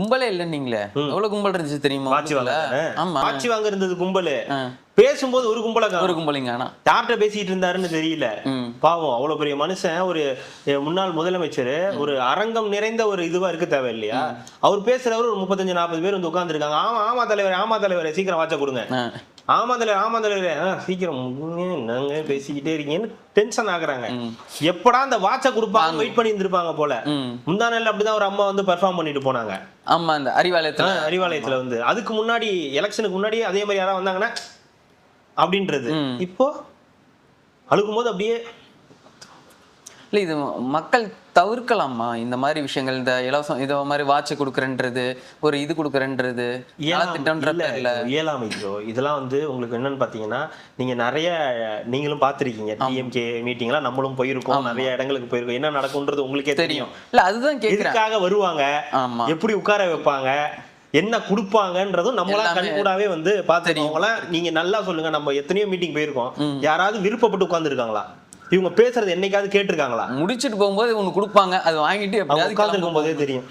கும்பலே இல்லன்னீங்களே, எவ்வளவு கும்பல் இருந்துச்சு தெரியுமா? வாட்சி வாங்க. ஆமா, வாட்சி வாங்க இருந்தது கும்பலு. பேசும்போது ஒரு கும்பல ஒரு கும்பலிங்க. ஆனா யார்கிட்ட பேசிட்டு இருந்தாருன்னு தெரியல. பாவம், அவ்வளவு பெரிய மனுஷன், ஒரு முன்னாள் முதலமைச்சர், ஒரு அரங்கம் நிறைந்த ஒரு இதுவா இருக்க தேவை இல்லையா? அவர் பேசுறவர் ஒரு 35-40 பேர் வந்து உட்கார்ந்து இருக்காங்க. ஆமா ஆமா தலைவர், ஆமா தலைவர், சீக்கிரம் வாட்ச கொடுங்க. ஆமா தலைவர், ஆமா தலைவர், சீக்கிரம் நாங்க பேசிக்கிட்டே இருக்கீங்கன்னு டென்ஷன் ஆகுறாங்க. எப்படா அந்த வாட்ச கொடுப்பாங்க வெயிட் பண்ணி இருந்திருப்பாங்க போல. முந்தா நாள் அப்படிதான் ஒரு அம்மா வந்து பெர்ஃபார்ம் பண்ணிட்டு போனாங்க. ஆமா, அந்த அறிவாலயத்துல வந்து அதுக்கு முன்னாடி எலெக்ஷனுக்கு முன்னாடி அதே மாதிரி யாராவது வந்தாங்கன்னா அப்படின்றது. இப்போ அழுகும் போது அப்படியே இல்ல, இது மக்கள் தவிர்க்கலாமா இந்த மாதிரி விஷயங்கள்? இந்த இலவசம் இத மாதிரி வாட்ச் கொடுக்குறன்றது, ஒரு இது கொடுக்குறன்றது இயலாமை. இதெல்லாம் வந்து உங்களுக்கு என்னன்னு பாத்தீங்கன்னா, நீங்க நிறைய நீங்களும் பாத்திருக்கீங்க. டிஎம்கே மீட்டிங்லாம் நம்மளும் போயிருக்கோம், நிறைய இடங்களுக்கு போயிருக்கோம். என்ன நடக்கும்ன்றது உங்களுக்கே தெரியும். இல்ல, அதுதான் கேக்குறேன். எதுக்காக வருவாங்க, எப்படி உட்கார வைப்பாங்க, என்ன கொடுப்பாங்கன்றதும் நம்மளா கண்கூடாவே வந்து பாத்துருக்கோம். நீங்க நல்லா சொல்லுங்க, நம்ம எத்தனையோ மீட்டிங் போயிருக்கோம், யாராவது விருப்பப்பட்டு உட்கார்ந்து இருக்காங்களா? இவங்க பேசுறது என்னைக்காவது கேட்டிருக்காங்களா? முடிச்சிட்டு போகும்போது ஒண்ணு கொடுப்பாங்க, அது வாங்கிட்டு எப்படியாவது உட்கார்ந்துருக்கும் போதே தெரியும்.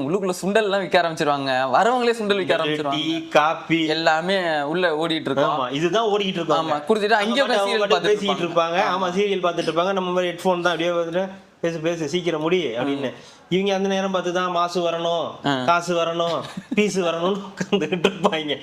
உள்ளுக்குள்ள சுண்டல் எல்லாம் விற்க ஆரம்பிச்சிருவாங்க, வரவங்களே சுண்டல் விற்க ஆரம்பிச்சிருவாங்க, டீ காபி எல்லாமே உள்ள ஓடிட்டு இருக்கும். ஆமா, இதுதான் ஓடிட்டு இருக்கும். ஆமா, குடிச்சிட்டு அங்கே பேசிட்டு இருப்பாங்க. ஆமா, சீரியல் பார்த்துட்டு இருப்பாங்க. நம்ம மாதிரி ஹெட்போன் தான் அப்படியே வந்துட்டு பேசு பேசு சீக்கிரம் முடி அப்படின்னு. இவங்க அந்த நேரம் பார்த்துதான் மாசு வரணும், காசு வரணும், பீஸ் வரணும்னு உட்காந்துட்டு இருப்பாங்க.